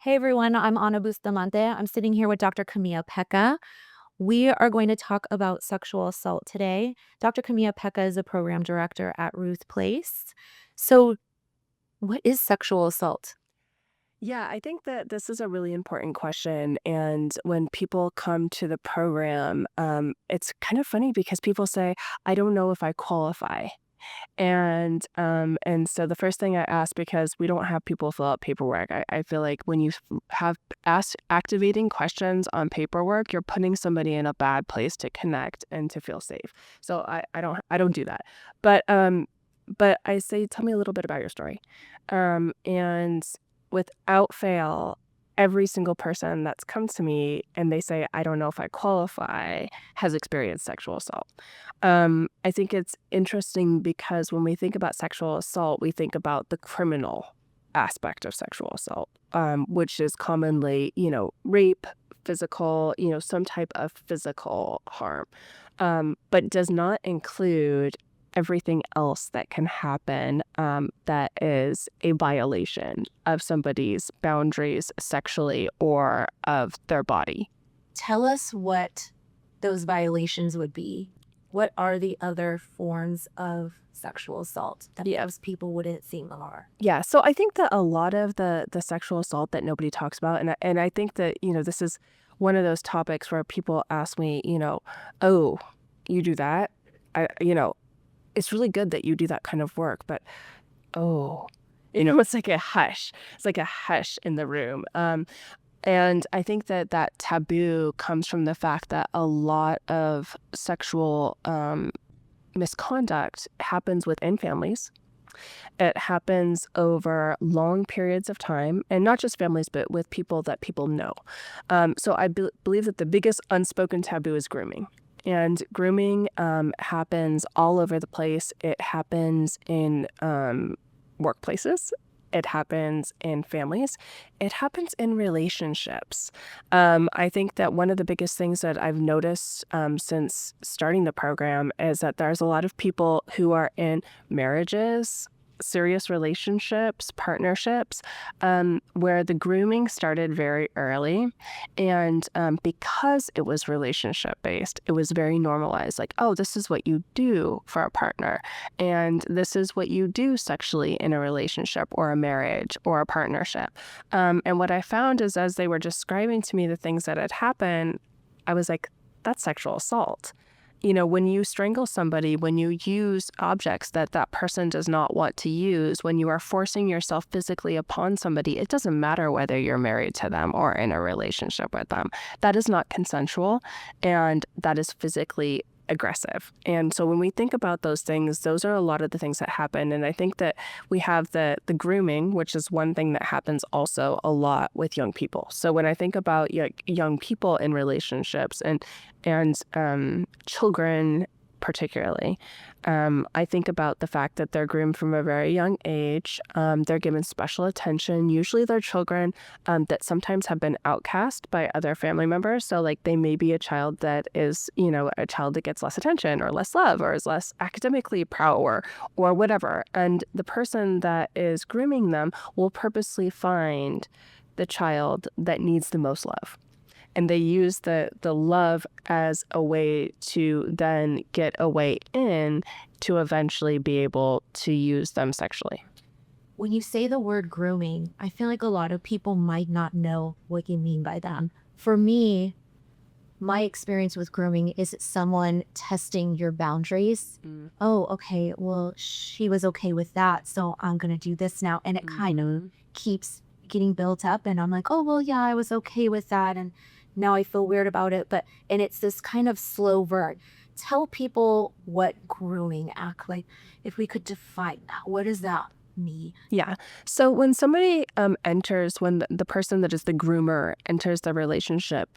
Hey everyone, I'm Ana Bustamante. I'm sitting here with Dr. Camilla Pecca. We are going to talk about sexual assault today. Dr. Camilla Pecca is a program director at Ruth Place. So, what is sexual assault? Yeah, I think that this is a really important question. And when people come to the program, it's kind of funny because people say, I don't know if I qualify. And so the first thing I ask, because we don't have people fill out paperwork, I feel like when you have asked activating questions on paperwork, you're putting somebody in a bad place to connect and to feel safe. So I don't do that. But I say, tell me a little bit about your story. And without fail, every single person that's come to me and they say, I don't know if I qualify, has experienced sexual assault. I think it's interesting because when we think about sexual assault, we think about the criminal aspect of sexual assault, which is commonly, rape, physical, some type of physical harm, but does not include everything else that can happen that is a violation of somebody's boundaries sexually or of their body. Tell us what those violations would be. What are the other forms of sexual assault that Yeah. most people wouldn't seem are? Yeah, so I think that a lot of the sexual assault that nobody talks about, and I think that, this is one of those topics where people ask me, "Oh, you do that?" It's really good that you do that kind of work, but, oh, it's like a hush. It's like a hush in the room. And I think that that taboo comes from the fact that a lot of sexual misconduct happens within families. It happens over long periods of time, and not just families, but with people that people know. So I believe that the biggest unspoken taboo is grooming. And grooming happens all over the place. It happens in workplaces. It happens in families. It happens in relationships. I think that one of the biggest things that I've noticed since starting the program is that there's a lot of people who are in marriages, serious relationships, partnerships, where the grooming started very early. And because it was relationship based, it was very normalized. Like, oh, this is what you do for a partner. And this is what you do sexually in a relationship or a marriage or a partnership. And what I found is as they were describing to me the things that had happened, I was like, that's sexual assault. When you strangle somebody, when you use objects that that person does not want to use, when you are forcing yourself physically upon somebody, it doesn't matter whether you're married to them or in a relationship with them. That is not consensual, and that is physically aggressive. And so when we think about those things, those are a lot of the things that happen. And I think that we have the grooming, which is one thing that happens also a lot with young people. So when I think about young people in relationships and children particularly, I think about the fact that they're groomed from a very young age. They're given special attention. Usually they're children that sometimes have been outcast by other family members. So like they may be a child that is, a child that gets less attention or less love or is less academically proud or whatever. And the person that is grooming them will purposely find the child that needs the most love. And they use the love as a way to then get a way in to eventually be able to use them sexually. When you say the word grooming, I feel like a lot of people might not know what you mean by that. For me, my experience with grooming is someone testing your boundaries. Mm. Oh, okay, well, she was okay with that, so I'm going to do this now. And it kind of keeps getting built up. And I'm like, oh, well, yeah, I was okay with that. And now I feel weird about it. And it's this kind of slow burn. Tell people what grooming act like, if we could define that. What does that mean? Yeah. So when somebody enters, when the person that is the groomer enters the relationship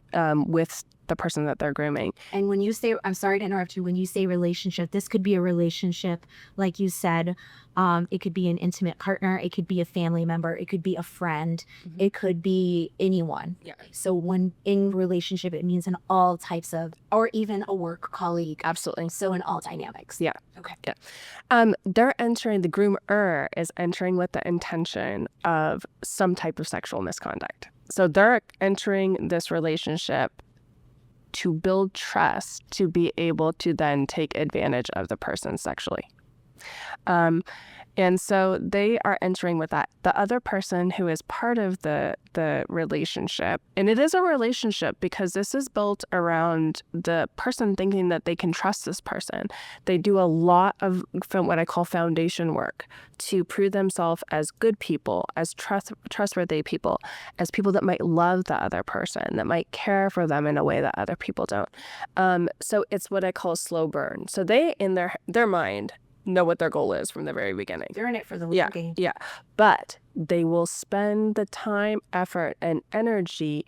with the person that they're grooming. And when you say, I'm sorry to interrupt you, when you say relationship, this could be a relationship, like you said, it could be an intimate partner, it could be a family member, it could be a friend, it could be anyone. Yeah. So when in relationship, it means in all types of, or even a work colleague. Absolutely. So in all dynamics. Yeah. Okay. Yeah. They're entering, the groomer is entering with the intention of some type of sexual misconduct. So they're entering this relationship to build trust, to be able to then take advantage of the person sexually. And so they are entering with that. The other person who is part of the relationship, and it is a relationship because this is built around the person thinking that they can trust this person. They do a lot of what I call foundation work to prove themselves as good people, as trustworthy people, as people that might love the other person, that might care for them in a way that other people don't. So it's what I call slow burn. So they, in their mind, know what their goal is from the very beginning. They're in it for the long game. Yeah. But they will spend the time, effort, and energy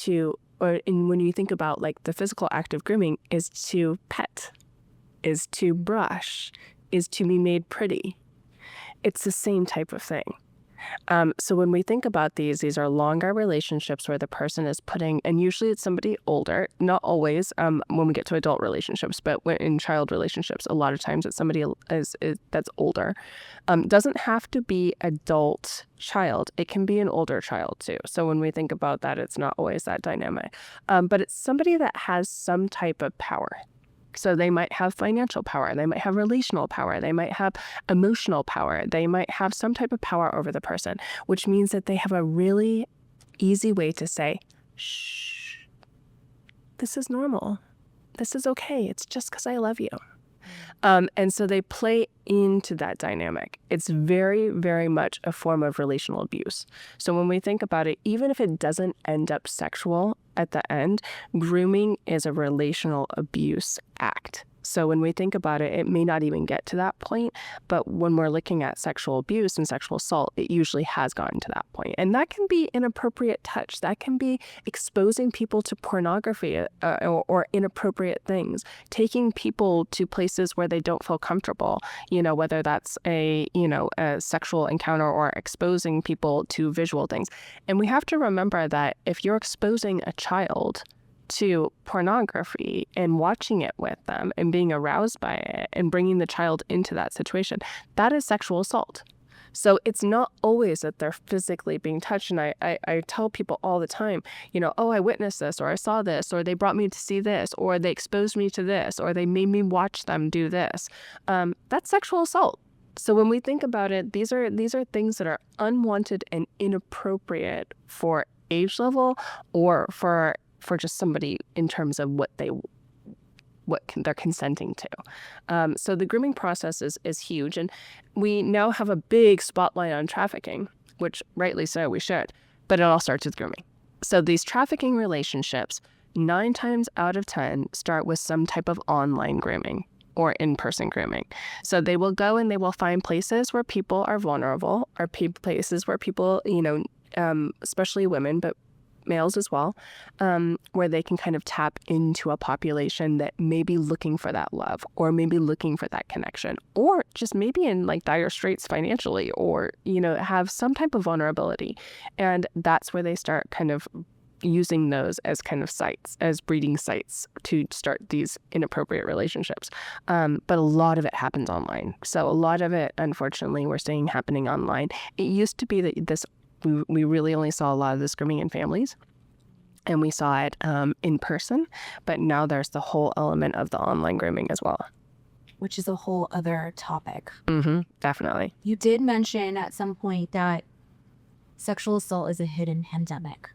and when you think about like the physical act of grooming, is to pet, is to brush, is to be made pretty. It's the same type of thing. So when we think about these are longer relationships where the person is putting, and usually it's somebody older, not always when we get to adult relationships, but when in child relationships, a lot of times it's somebody that's older. Doesn't have to be adult child. It can be an older child too. So when we think about that, it's not always that dynamic. But it's somebody that has some type of power. So they might have financial power, they might have relational power, they might have emotional power, they might have some type of power over the person, which means that they have a really easy way to say, shh, this is normal. This is okay. It's just because I love you. And so they play into that dynamic. It's very, very much a form of relational abuse. So when we think about it, even if it doesn't end up sexual at the end, grooming is a relational abuse act. So when we think about it, it may not even get to that point, but when we're looking at sexual abuse and sexual assault, it usually has gotten to that point. And that can be inappropriate touch. That can be exposing people to pornography or inappropriate things, taking people to places where they don't feel comfortable, whether that's a sexual encounter or exposing people to visual things. And we have to remember that if you're exposing a child to pornography and watching it with them and being aroused by it and bringing the child into that situation, that is sexual assault. So it's not always that they're physically being touched. And I tell people all the time, oh, I witnessed this, or I saw this, or they brought me to see this, or they exposed me to this, or they made me watch them do this. That's sexual assault. So when we think about it, these are things that are unwanted and inappropriate for age level or for just somebody in terms of what they're consenting to. So the grooming process is huge. And we now have a big spotlight on trafficking, which rightly so, we should. But it all starts with grooming. So these trafficking relationships, 9 times out of 10, start with some type of online grooming or in-person grooming. So they will go and they will find places where people are vulnerable, or places where people, especially women, but males as well, where they can kind of tap into a population that may be looking for that love, or maybe looking for that connection, or just maybe in like dire straits financially, or, have some type of vulnerability. And that's where they start kind of using those as kind of sites, as breeding sites to start these inappropriate relationships. But a lot of it happens online. So a lot of it, unfortunately, we're seeing happening online. It used to be that we really only saw a lot of this grooming in families, and we saw it in person, but now there's the whole element of the online grooming as well. Which is a whole other topic. Definitely. You did mention at some point that sexual assault is a hidden pandemic.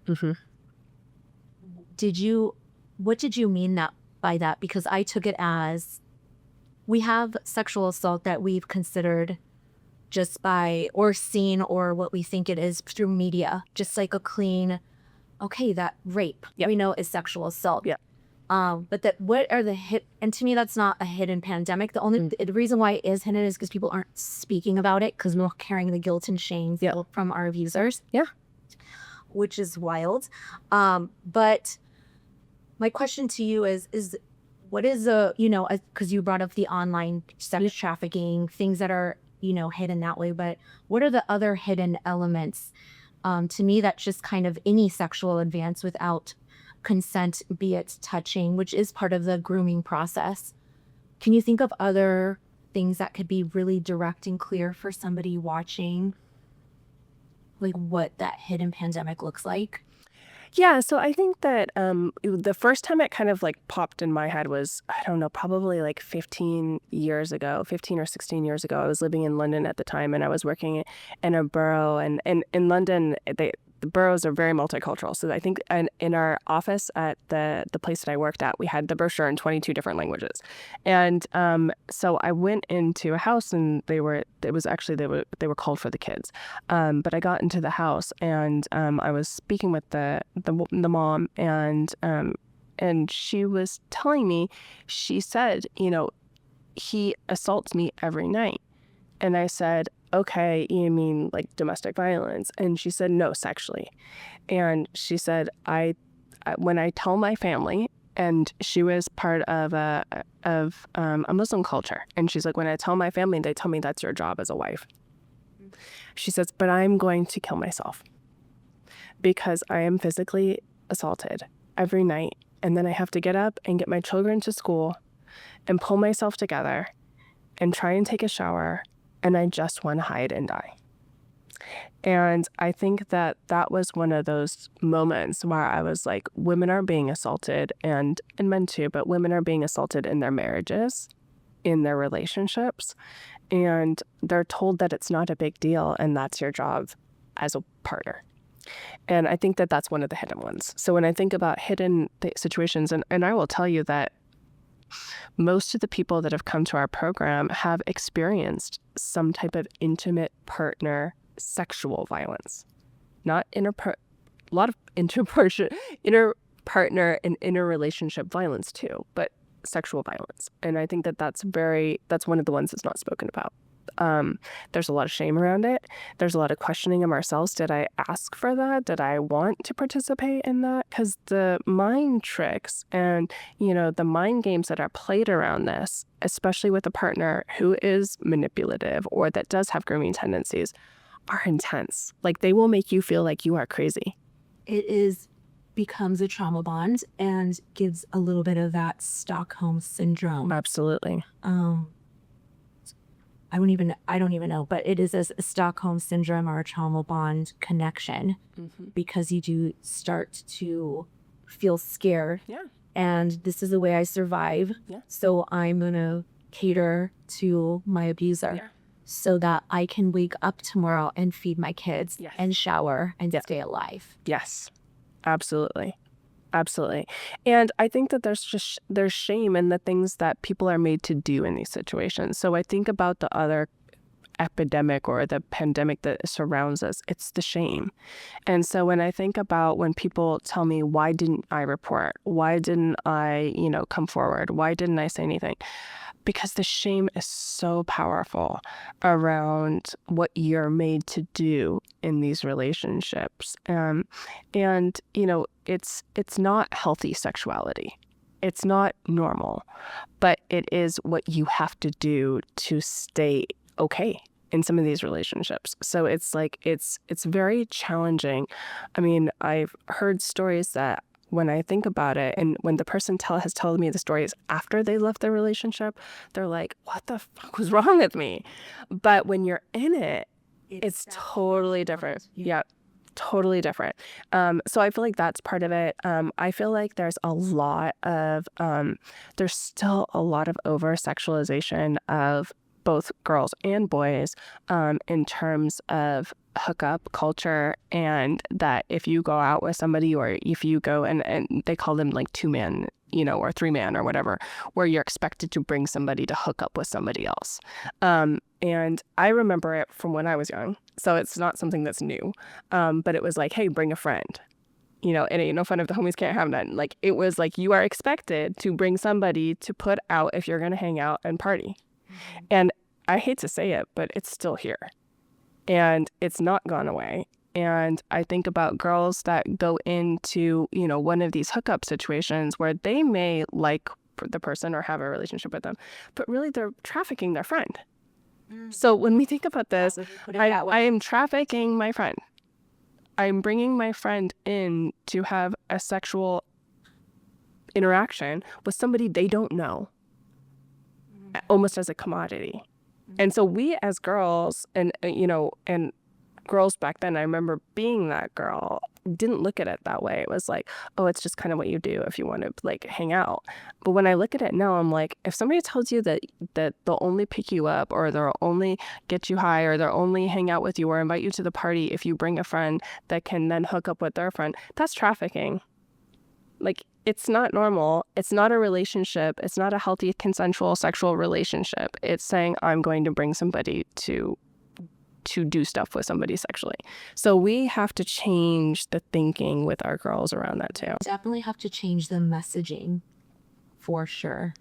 What did you mean by that? Because I took it as we have sexual assault that we've considered just by, or seen, or what we think it is through media, just like a clean, okay, that rape, we know is sexual assault. But what are and to me, that's not a hidden pandemic. The reason why it is hidden is because people aren't speaking about it, because we're carrying the guilt and shame from our abusers. Which is wild. But my question to you is what is because you brought up the online sex trafficking, things that are, hidden that way, but what are the other hidden elements? To me, that's just kind of any sexual advance without consent, be it touching, which is part of the grooming process. Can you think of other things that could be really direct and clear for somebody watching, like what that hidden pandemic looks like? Yeah, so I think that the first time it kind of like popped in my head was, I don't know, probably like 15 years ago, 15 or 16 years ago. I was living in London at the time, and I was working in a borough. And in London, the boroughs are very multicultural. So I think in our office at the place that I worked at, we had the brochure in 22 different languages. And so I went into a house, and they were called for the kids. But I got into the house, and I was speaking with the mom, and she was telling me, she said, he assaults me every night. And I said, okay, you mean like domestic violence? And she said, no, sexually. And she said, when I tell my family, and she was part of a Muslim culture, and she's like, when I tell my family, they tell me that's your job as a wife. She says, but I'm going to kill myself because I am physically assaulted every night. And then I have to get up and get my children to school and pull myself together and try and take a shower. And I just want to hide and die. And I think that was one of those moments where I was like, women are being assaulted, and men too, but women are being assaulted in their marriages, in their relationships. And they're told that it's not a big deal, and that's your job as a partner. And I think that that's one of the hidden ones. So when I think about hidden situations, and I will tell you that most of the people that have come to our program have experienced some type of intimate partner sexual violence. Not a lot of inter-partner and interrelationship violence too, but sexual violence. And I think that that's one of the ones that's not spoken about. There's a lot of shame around it. There's a lot of questioning of ourselves. Did I ask for that? Did I want to participate in that? Because the mind tricks and, the mind games that are played around this, especially with a partner who is manipulative or that does have grooming tendencies, are intense. Like, they will make you feel like you are crazy. It becomes a trauma bond and gives a little bit of that Stockholm syndrome. Absolutely. I don't even know, but it is a Stockholm syndrome or a trauma bond connection, because you do start to feel scared. Yeah. And this is the way I survive. Yeah. So I'm going to cater to my abuser so that I can wake up tomorrow and feed my kids and shower and stay alive. Yes, absolutely. Absolutely. And I think that there's shame in the things that people are made to do in these situations. So I think about the other epidemic or the pandemic that surrounds us, it's the shame. And so when I think about when people tell me, why didn't I report? Why didn't I, come forward? Why didn't I say anything? Because the shame is so powerful around what you're made to do in these relationships. And it's not healthy sexuality. It's not normal, but it is what you have to do to stay okay in some of these relationships. So it's like, it's very challenging. I mean, I've heard stories that when I think about it, and when the person has told me the stories after they left the relationship, they're like, what the fuck was wrong with me? But when you're in it, it's totally different. Yeah, totally different. So I feel like that's part of it. I feel like there's still a lot of over-sexualization of both girls and boys in terms of hookup culture, and that if you go out with somebody, or if you go and they call them like 2-man, or 3-man or whatever, where you're expected to bring somebody to hook up with somebody else. And I remember it from when I was young, so it's not something that's new. But it was like, hey, bring a friend. It ain't no fun if the homies can't have none. Like, it was like you are expected to bring somebody to put out if you're going to hang out and party. And I hate to say it, but it's still here. And it's not gone away. And I think about girls that go into, one of these hookup situations where they may like the person or have a relationship with them, but really they're trafficking their friend. So when we think about this, I am trafficking my friend. I'm bringing my friend in to have a sexual interaction with somebody they don't know, almost as a commodity. And so we as girls, and girls back then, I remember being that girl, didn't look at it that way. It was like, oh, it's just kind of what you do if you want to like hang out. But when I look at it now, I'm like, if somebody tells you that they'll only pick you up, or they'll only get you high, or they'll only hang out with you or invite you to the party if you bring a friend that can then hook up with their friend, that's trafficking. Like, it's not normal. It's not a relationship. It's not a healthy, consensual sexual relationship. It's saying I'm going to bring somebody to do stuff with somebody sexually. So we have to change the thinking with our girls around that too. Definitely have to change the messaging for sure.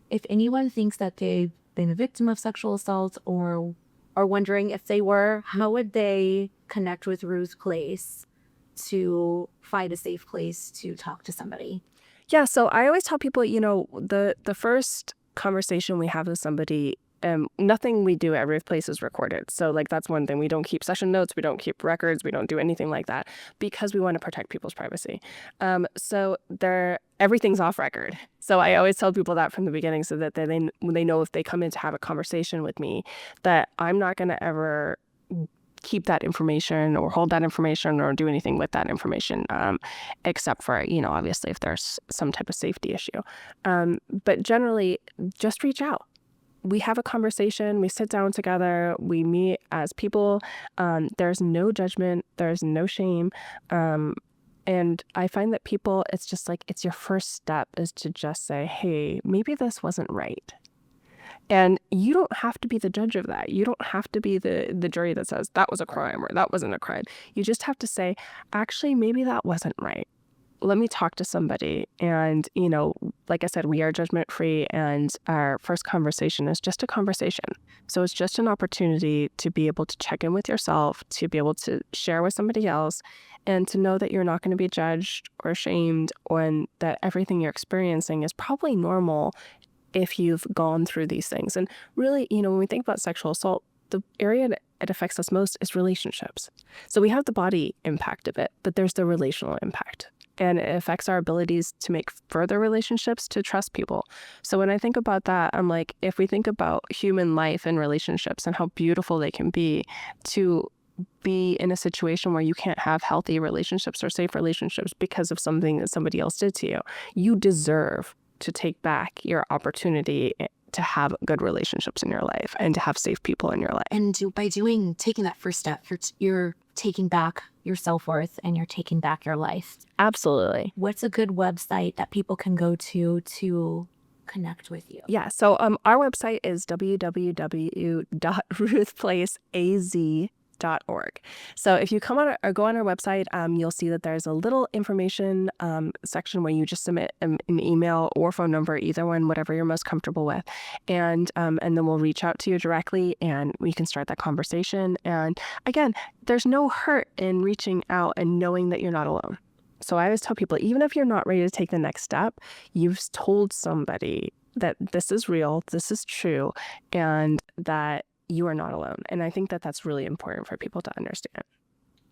If anyone thinks that they've been a victim of sexual assault or are wondering if they were, how would they connect with Ruth Place to find a safe place to talk to somebody? Yeah, so I always tell people, the first conversation we have with somebody, nothing we do at Ruth Place is recorded. So like that's one thing. We don't keep session notes. We don't keep records. We don't do anything like that because we want to protect people's privacy. So everything's off record. So I always tell people that from the beginning so that they know if they come in to have a conversation with me that I'm not going to ever keep that information or hold that information or do anything with that information, except for, obviously if there's some type of safety issue. But generally, just reach out. We have a conversation, we sit down together, we meet as people. There's no judgment, there's no shame. And I find that people, it's just like, it's your first step is to just say, hey, maybe this wasn't right. And you don't have to be the judge of that. You don't have to be the jury that says that was a crime or that wasn't a crime. You just have to say, actually, maybe that wasn't right. Let me talk to somebody. And, like I said, we are judgment free, and our first conversation is just a conversation. So it's just an opportunity to be able to check in with yourself, to be able to share with somebody else, and to know that you're not going to be judged or shamed, and that everything you're experiencing is probably normal if you've gone through these things. And really, when we think about sexual assault, the area that it affects us most is relationships. So we have the body impact of it, but there's the relational impact. And it affects our abilities to make further relationships, to trust people. So when I think about that, I'm like, if we think about human life and relationships and how beautiful they can be, to be in a situation where you can't have healthy relationships or safe relationships because of something that somebody else did to you, you deserve to take back your opportunity to have good relationships in your life and to have safe people in your life. And by taking that first step, you're taking back your self-worth and you're taking back your life. Absolutely. What's a good website that people can go to connect with you? Yeah, so our website is www.ruthplaceaz.org. So if you come on or go on our website, you'll see that there's a little information section where you just submit an email or phone number, either one, whatever you're most comfortable with, and then we'll reach out to you directly and we can start that conversation. And again, there's no hurt in reaching out and knowing that you're not alone. So I always tell people, even if you're not ready to take the next step, you've told somebody that this is real, this is true, and that you are not alone. And I think that that's really important for people to understand.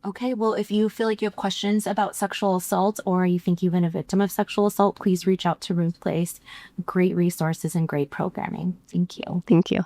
Okay, well, if you feel like you have questions about sexual assault or you think you've been a victim of sexual assault, please reach out to Ruth Place. Great resources and great programming. Thank you. Thank you.